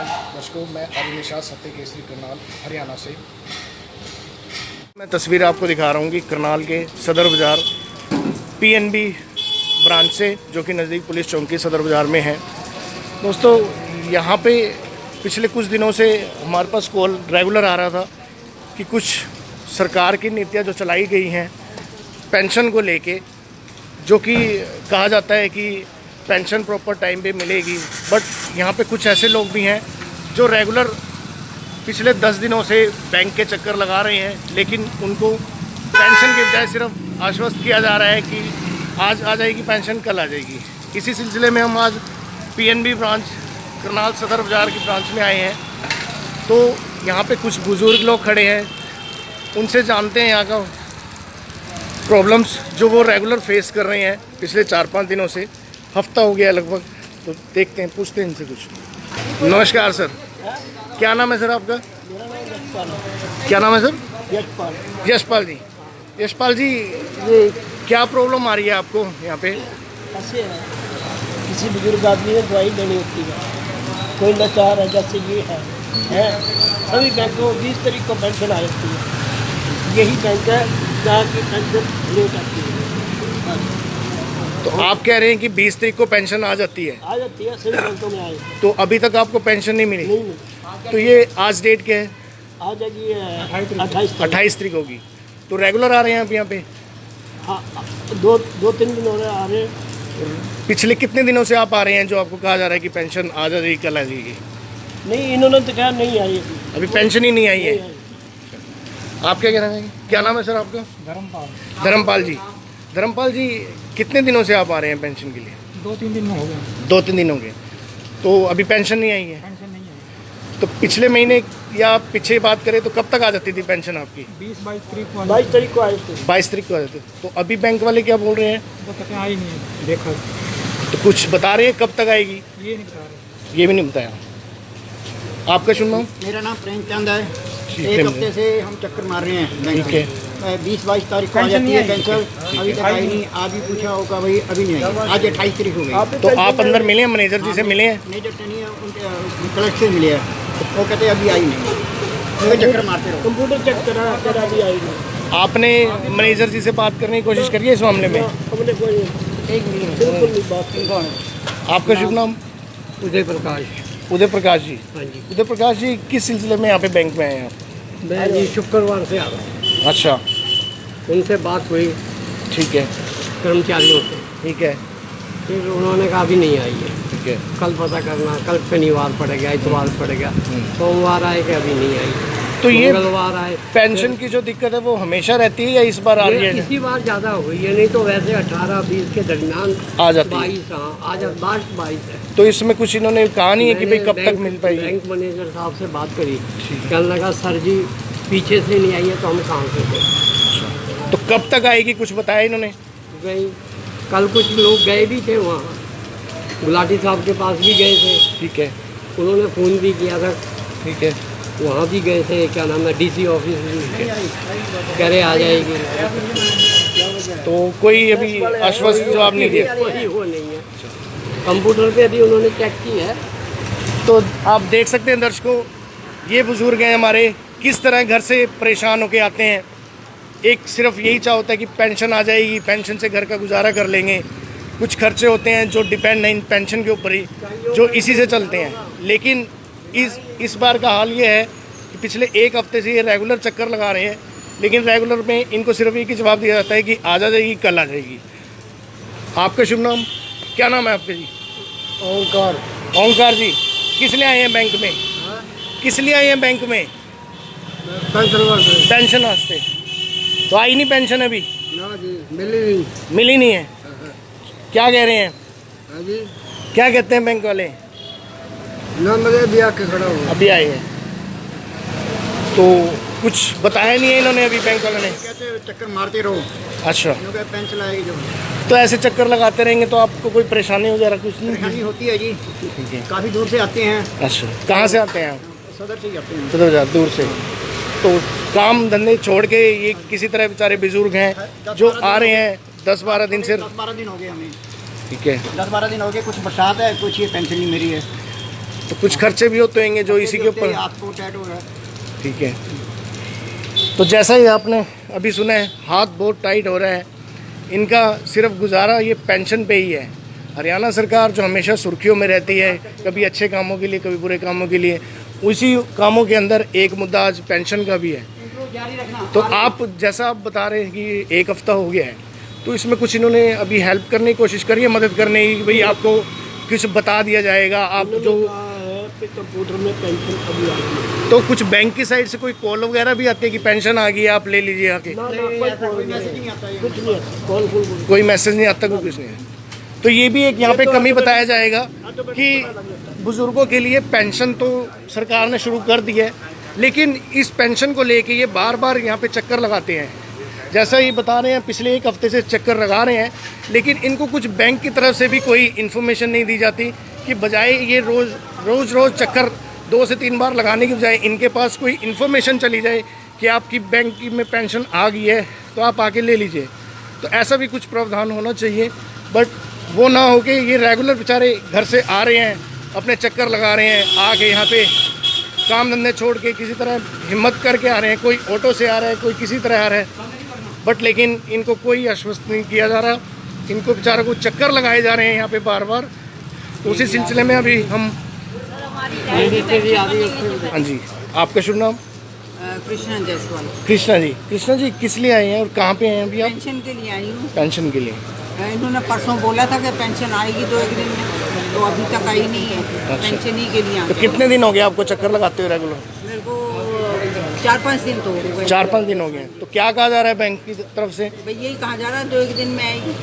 नमस्कार दर्शकों, मैं अरुण शाह सत्य केसरी करनाल हरियाणा से। मैं तस्वीर आपको दिखा रहा हूँ कि करनाल के सदर बाज़ार पीएनबी ब्रांच से, जो कि नज़दीक पुलिस चौकी सदर बाज़ार में है। दोस्तों, यहाँ पे पिछले कुछ दिनों से हमारे पास कॉल रेगुलर आ रहा था कि कुछ सरकार की नीतियाँ जो चलाई गई हैं पेंशन को लेके, जो कि कहा जाता है कि पेंशन प्रॉपर टाइम पे मिलेगी, बट यहाँ पे कुछ ऐसे लोग भी हैं जो रेगुलर पिछले 10 दिनों से बैंक के चक्कर लगा रहे हैं, लेकिन उनको पेंशन के बजाय सिर्फ आश्वस्त किया जा रहा है कि आज आ जाएगी पेंशन, कल आ जाएगी। इसी सिलसिले में हम आज पीएनबी ब्रांच करनाल सदर बाज़ार की ब्रांच में आए हैं। तो यहाँ पे कुछ बुज़ुर्ग लोग खड़े हैं, उनसे जानते हैं यहाँ का प्रॉब्लम्स जो वो रेगुलर फेस कर रहे हैं पिछले 4-5 दिनों से। हफ्ता हो गया लगभग, तो देखते हैं, पूछते हैं इनसे कुछ। नमस्कार सर, क्या नाम है सर आपका? मेरा नाम यशपाल है। क्या नाम है सर? यशपाल। यशपाल जी। यशपाल जी, ये क्या प्रॉब्लम आ रही है आपको यहाँ पे? ऐसे है, किसी बुजुर्ग आदमी ने दवाई लेनी होती है, कोई लाचार है, जैसे ये है सभी बैंकों 20 तारीख को पेंशन आ जाती है। यही बैंक है जहाँ की पेंशन लेट आती है। तो आप कह रहे हैं कि 20 तारीख को पेंशन आ जाती है? सभी बैंकों में आए। तो अभी तक आपको पेंशन नहीं मिली? नहीं। तो ये आज डेट क्या है? आ जाएगी 28 तारीख होगी। तो रेगुलर आ रहे हैं आप यहाँ पे? हाँ, 2-3 दिन हो रहे आ रहे हैं। पिछले कितने दिनों से आप आ रहे हैं जो आपको कहा जा रहा है कि पेंशन आ जाएगी, कल आ जाएगी? नहीं, इन्होंने तो कहा नहीं आई अभी पेंशन ही नहीं आई है। आप क्या कह रहे हैं? क्या नाम है सर आपका? धर्मपाल। धर्मपाल जी। धर्मपाल जी, कितने दिनों से आप आ रहे हैं पेंशन के लिए? 2-3 दिन हो गए। 2-3 दिन हो गए। तो अभी पेंशन नहीं आई है? पेंशन नहीं आई। तो पिछले महीने या पीछे बात करें तो कब तक आ जाती थी पेंशन आपकी? 22 तारीख को आए थे। 22 तारीख को आ जाती। तो अभी बैंक वाले क्या बोल रहे हैं? वो कहते हैं आई नहीं है, देखा। तो कुछ बता रहे हैं कब तक आएगी? ये नहीं बता रहे। ये भी नहीं बताया। आपका शुभ नाम? मेरा नाम प्रेमचंद है। ठीक एक है। हफ्ते से हम चक्कर मार रहे हैं बैंक ठीक में। है। 20-22 तारीख को आ जाती है पेंशन, अभी तक आई नहीं। आज भी पूछा होगा भाई, अभी नहीं आई। आज 28 तारीख हो गई। तो आप अंदर मिले हैं, मैनेजर जी से मिले हैं? मैनेजर से नहीं है, उनके कलेक्टर से मिले हैं। वो कहते हैं अभी आई नहीं, वो चक्कर मारते रहो। कंप्यूटर चेक करा भी आई नहीं। आपने मैनेजर जी से बात करने की कोशिश करी है इस मामले में? हमने कोई बिल्कुल नहीं बात की। आपका शुभ नाम? उदय प्रकाश। उदय प्रकाश जी। हाँ जी। उदय प्रकाश जी, किस सिलसिले में यहाँ पे बैंक में आए हैं आप? मैं जी शुक्रवार से आ रहा हूँ। अच्छा, उनसे बात हुई ठीक है। कर्मचारियों से, ठीक है। फिर उन्होंने कहा अभी नहीं आई है, ठीक है। कल पता करना। कल शनिवार पड़ गया, इतवार पड़ गया, सोमवार आए कि अभी नहीं आई। तो ये मंगलवार आए। पेंशन की जो दिक्कत है वो हमेशा रहती है या इस बार आ रही है? इसी बार ज़्यादा हुई है, नहीं तो वैसे 18-20 के दरमियान आ जाती है। 22। हाँ, आज 22 है। तो इसमें कुछ इन्होंने कहा नहीं है कि भाई कब तक मिल पाएगी? बैंक मैनेजर साहब से बात करी, कहने लगा सर जी पीछे से नहीं आई है तो हम कहाँ से दें। तो कब तक आएगी, कुछ बताया इन्होंने? गई, कल कुछ लोग गए भी थे वहाँ, गुलाटी साहब के पास भी गए थे। ठीक है। उन्होंने फ़ोन भी किया था, ठीक है। वहाँ भी गए थे, क्या नाम है, डीसी ऑफिस भी, कह रहे आ जाएगी। तो कोई अभी आश्वस्त जवाब नहीं दिया? कोई वो नहीं है। कंप्यूटर पे अभी उन्होंने चेक की है। तो आप देख सकते हैं दर्शकों, ये बुजुर्ग हैं हमारे, किस तरह घर से परेशान होके आते हैं। एक सिर्फ यही चाह होता है कि पेंशन आ जाएगी, पेंशन से घर का गुजारा कर लेंगे। कुछ खर्चे होते हैं जो डिपेंड नहीं पेंशन के ऊपर ही, जो इसी से चलते हैं। लेकिन इस बार का हाल ये है कि पिछले 1 हफ्ते से ये रेगुलर चक्कर लगा रहे हैं, लेकिन रेगुलर में इनको सिर्फ एक ही जवाब दिया जाता है कि आज आ जाएगी, कल आ जाएगी। आपका शुभ नाम? क्या नाम है आपका जी? ओंकार। ओंकार जी, किस लिए आए हैं बैंक में? किस लिए आए हैं बैंक में? पेंशन वास्ते। तो आई नहीं पेंशन अभी? ना जी, मिली मिली नहीं है। क्या कह रहे हैं? जी, क्या कहते हैं बैंक वाले? ना मुझे भी आके खड़ा हुआ। अभी आए हैं तो कुछ बताया नहीं है इन्होंने अभी बैंक वालों ने? कहते हैं चक्कर मारते रहो, अच्छा, क्योंकि पेंशन आएगी। जो तो ऐसे चक्कर लगाते रहेंगे तो आपको कोई परेशानी वगैरह कुछ नहीं? परेशानी होती है जी, ठीक है। काफ़ी दूर से आते हैं। अच्छा, कहाँ से आते हैं आप? सदर से ही आते हैं। सदर बाजार दूर से। तो काम धंधे छोड़ के ये किसी तरह बेचारे बुजुर्ग हैं जो आ रहे हैं 10-12 दिन से। 10-12 दिन हो गए हमें। ठीक है। 10-12 दिन हो गए, कुछ बरसात है, कुछ ये पेंशन नहीं मेरी है। तो कुछ खर्चे भी होते होंगे जो इसी के ऊपर। आपको टैट हो रहा है। ठीक है, तो जैसा ही आपने अभी सुना है, हाथ बहुत टाइट हो रहा है इनका, सिर्फ गुजारा ये पेंशन पे ही है। हरियाणा सरकार जो हमेशा सुर्खियों में रहती है, कभी अच्छे कामों के लिए कभी बुरे कामों के लिए, उसी कामों के अंदर एक मुद्दा आज पेंशन का भी है। तो आप जैसा आप बता रहे हैं कि 1 हफ्ता हो गया है, तो इसमें कुछ इन्होंने अभी हेल्प करने की कोशिश करी है, मदद करने की, भाई आपको कुछ बता दिया जाएगा आप जो कंप्यूटर में पेंशन अभी आ गई। तो कुछ बैंक की साइड से कोई कॉल वगैरह भी आती है कि पेंशन आ गई है आप ले लीजिए आके? कुछ नहीं आता, कॉल कोई मैसेज नहीं आता, कोई कुछ नहीं है। तो ये भी एक यहाँ पे कमी बताया जाएगा कि बुजुर्गों के लिए पेंशन तो सरकार ने शुरू कर दी है, लेकिन इस पेंशन को लेके ये बार बार यहाँ पे चक्कर लगाते हैं। जैसा ये बता रहे हैं पिछले 1 हफ्ते से चक्कर लगा रहे हैं, लेकिन इनको कुछ बैंक की तरफ से भी कोई इन्फॉर्मेशन नहीं दी जाती कि बजाय ये रोज़ चक्कर 2 से 3 बार लगाने की बजाय इनके पास कोई इन्फॉर्मेशन चली जाए कि आपकी बैंक में पेंशन आ गई है तो आप आके ले लीजिए। तो ऐसा भी कुछ प्रावधान होना चाहिए, बट वो ना हो कि ये रेगुलर बेचारे घर से आ रहे हैं, अपने चक्कर लगा रहे हैं, आके यहाँ पे काम धंधे छोड़ के किसी तरह हिम्मत करके आ रहे हैं, कोई ऑटो से आ रहा है, कोई किसी तरह आ रहा है, बट लेकिन इनको कोई आश्वस्त नहीं किया जा रहा, इनको बेचारों को चक्कर लगाए जा रहे हैं यहाँ पे बार बार। तो उसी सिलसिले में अभी हम, हाँ जी, आपका शुभ नाम? कृष्णा जायसवाल। कृष्णा जी किस लिए आए हैं और कहाँ पे हैं अभी आप? पेंशन के लिए आई हूँ। पेंशन के लिए? इन्होंने परसों बोला था कि पेंशन आएगी 2-1 दिन में, तो अभी तक आई नहीं है। पेंशन ही के लिए तो कितने दिन हो गए आपको चक्कर लगाते हुए रेगुलर? मेरे को 4-5 दिन तो हो गए। 4-5 दिन हो गए। तो क्या कहा जा रहा है बैंक की तरफ से? भाई यही कहा जा रहा है 2-1 दिन में आएगी।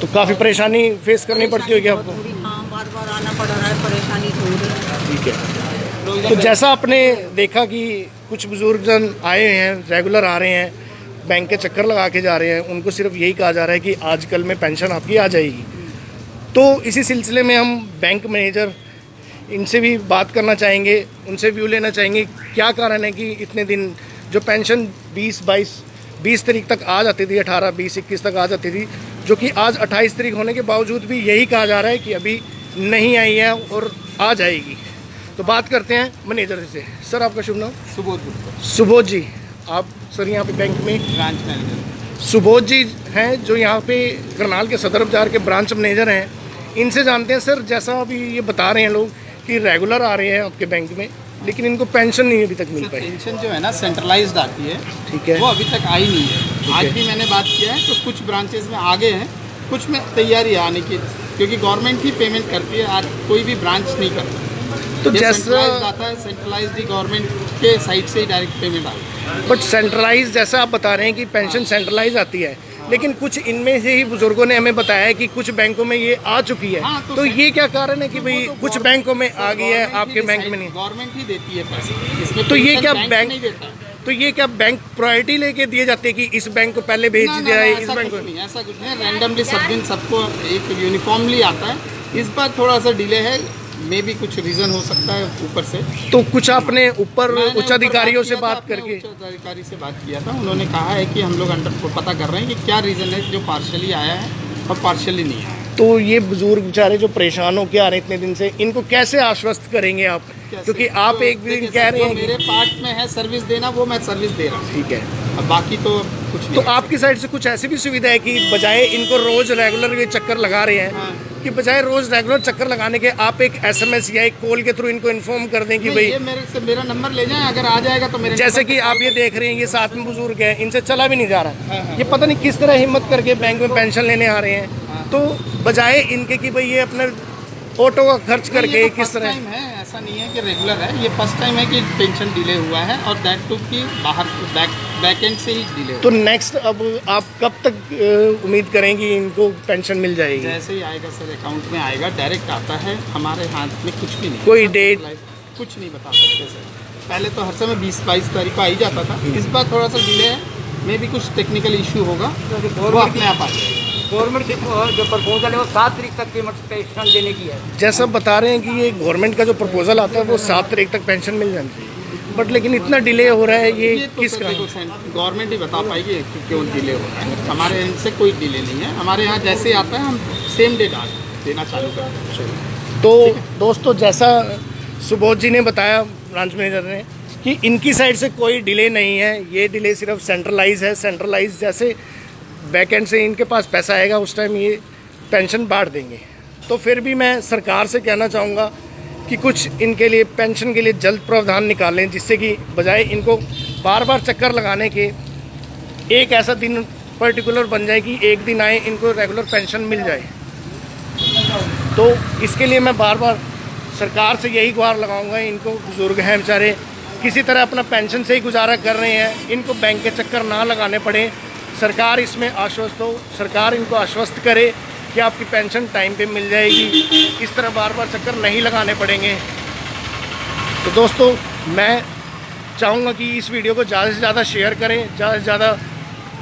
तो काफ़ी परेशानी फेस करनी पड़ती होगी आपको? हाँ, बार आना पड़ रहा है, परेशानी तो हो रही है। ठीक है, तो जैसा आपने देखा कि कुछ बुजुर्ग जन आए हैं, रेगुलर आ रहे हैं, बैंक के चक्कर लगा के जा रहे हैं, उनको सिर्फ यही कहा जा रहा है कि आजकल में पेंशन आपकी आ जाएगी। तो इसी सिलसिले में हम बैंक मैनेजर इनसे भी बात करना चाहेंगे, उनसे व्यू लेना चाहेंगे क्या कारण है कि इतने दिन जो पेंशन 20 तारीख तक आ जाती थी, 18, 20, 21 तक आ जाती थी, जो कि आज 28 तारीख होने के बावजूद भी यही कहा जा रहा है कि अभी नहीं आई है और आ जाएगी। तो बात करते हैं मैनेजर से। सर आपका शुभ नाम? सुबोध जी। आप सर यहाँ पे बैंक में ब्रांच मैनेजर सुबोध जी हैं, जो यहाँ पे करनाल के सदर बाजार के ब्रांच मैनेजर हैं। इनसे जानते हैं सर, जैसा अभी ये बता रहे हैं लोग कि रेगुलर आ रहे हैं आपके बैंक में, लेकिन इनको पेंशन नहीं अभी तक मिल पाई। पेंशन जो है ना सेंट्रलाइज्ड आती है, ठीक है, वो अभी तक आई नहीं है। आज भी मैंने बात किया है तो कुछ ब्रांचेस में आगे हैं, कुछ में तैयारी है आने की, क्योंकि गवर्नमेंट ही पेमेंट करती है, आज कोई भी ब्रांच नहीं करता। तो जैसा सेंट्रलाइज्ड आता है, सेंट्रलाइज्ड ही गवर्नमेंट के साइड से ही डायरेक्ट पेमेंट आती है। बट सेंट्रलाइज जैसा आप बता रहे हैं कि पेंशन सेंट्रलाइज आती है, लेकिन कुछ इनमें से ही बुजुर्गों ने हमें बताया है कि कुछ बैंकों में ये आ चुकी है। हाँ, तो ये क्या कारण है कि भाई कुछ बैंकों में आ गई है, आपके बैंक में नहीं? गवर्नमेंट ही देती है पैसे इसमें। तो ये क्या बैंक नहीं देता है? तो ये क्या बैंक प्रायोरिटी लेके दिए जाते हैं कि इस बैंक को पहले भेज दिया जाए, इस बैंक को? ऐसा कुछ नहीं, रैंडमली सब दिन सबको एक यूनिफॉर्मली आता है। इस बार थोड़ा सा डिले है, मे भी कुछ रीज़न हो सकता है ऊपर से। तो कुछ आपने ऊपर उच्च अधिकारियों से बात अपने करके? उच्च अधिकारी से बात किया था, उन्होंने कहा है कि हम लोग पता कर रहे हैं कि क्या रीज़न है जो पार्शियली आया है और पार्शियली नहीं आया। तो ये बुजुर्ग बेचारे जो परेशान हो के आ रहे हैं इतने दिन से, इनको कैसे आश्वस्त करेंगे आप? क्योंकि आप एक दिन कह रहे हैं मेरे पार्ट में है सर्विस देना, वो मैं सर्विस दे रहा हूँ। ठीक है, अब बाकी तो कुछ नहीं। तो आपकी साइड से कुछ ऐसी भी सुविधा है कि बजाय इनको रोज रेगुलर ये चक्कर लगा रहे हैं, कि बजाय रोज रेगुलर चक्कर लगाने के आप एक SMS या एक कॉल के थ्रू इनको इन्फॉर्म कर दें कि भाई ये मेरे से मेरा नंबर ले जाएं, अगर आ जाएगा तो मेरे जैसे कि आप ये देख रहे हैं ये साथ में बुजुर्ग है, इनसे चला भी नहीं जा रहा, ये पता नहीं किस तरह हिम्मत करके बैंक में पेंशन लेने आ रहे हैं। तो बजाय इनके कि भाई ये अपने ऑटो का खर्च करके किस तरह टाइम है, ऐसा नहीं है कि रेगुलर है, ये फर्स्ट टाइम है कि पेंशन डिले हुआ है, और दैट टू की बाहर बैक एंड से ही डिले। तो नेक्स्ट अब आप कब तक उम्मीद करेंगी इनको पेंशन मिल जाएगी? जैसे ही आएगा सर, अकाउंट में आएगा, डायरेक्ट आता है, हमारे हाथ में कुछ भी नहीं, कोई डेट कुछ नहीं बता सकते सर। पहले तो हर समय 20-22 तारीख को आ ही जाता था, इस बार थोड़ा सा डिले है, मे भी कुछ टेक्निकल इशू होगा, वो अपने आप आ जाएगा। गवर्नमेंट की जो प्रपोजल है वो 7 तारीख तक पेंशन देने की है। जैसा बता रहे हैं कि ये गवर्नमेंट का जो प्रपोजल आता है वो 7 तारीख तक पेंशन मिल जानी चाहिए, बट लेकिन इतना डिले हो रहा है, ये तो किस कारण? गवर्नमेंट ही बता पाएगी कि क्यों डिले हो रहा है। हमारे एंड से कोई डिले नहीं है, हमारे यहाँ जैसे आता है हम सेम डे देना चालू करते हैं। तो दोस्तों, जैसा सुबोध जी ने बताया, ब्रांच मैनेजर ने, कि इनकी साइड से कोई डिले नहीं है, ये डिले सिर्फ सेंट्रलाइज है। सेंट्रलाइज जैसे बैकएंड से इनके पास पैसा आएगा उस टाइम ये पेंशन बांट देंगे। तो फिर भी मैं सरकार से कहना चाहूँगा कि कुछ इनके लिए पेंशन के लिए जल्द प्रावधान निकालें, जिससे कि बजाय इनको बार बार चक्कर लगाने के एक ऐसा दिन पर्टिकुलर बन जाए कि एक दिन आए इनको रेगुलर पेंशन मिल जाए। तो इसके लिए मैं बार बार सरकार से यही गुहार लगाऊंगा। इनको बुजुर्ग हैं बेचारे, किसी तरह अपना पेंशन से ही गुजारा कर रहे हैं, इनको बैंक के चक्कर ना लगाने पड़े। सरकार इसमें आश्वस्त हो, सरकार इनको आश्वस्त करे कि आपकी पेंशन टाइम पे मिल जाएगी, इस तरह बार बार चक्कर नहीं लगाने पड़ेंगे। तो दोस्तों, मैं चाहूँगा कि इस वीडियो को ज़्यादा से ज़्यादा शेयर करें, ज़्यादा से ज़्यादा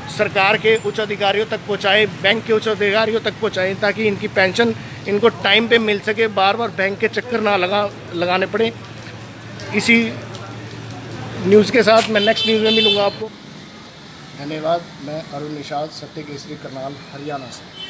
सरकार के उच्च अधिकारियों तक पहुँचाएँ, बैंक के उच्च अधिकारियों तक पहुँचाएँ, ताकि इनकी पेंशन इनको टाइम पे मिल सके, बार बार बैंक के चक्कर ना लगाने पड़े। इसी न्यूज़ के साथ मैं नेक्स्ट न्यूज़ में मिलूँगा आपको। धन्यवाद। मैं अरुण निषाद, सत्य केसरी, करनाल, हरियाणा से।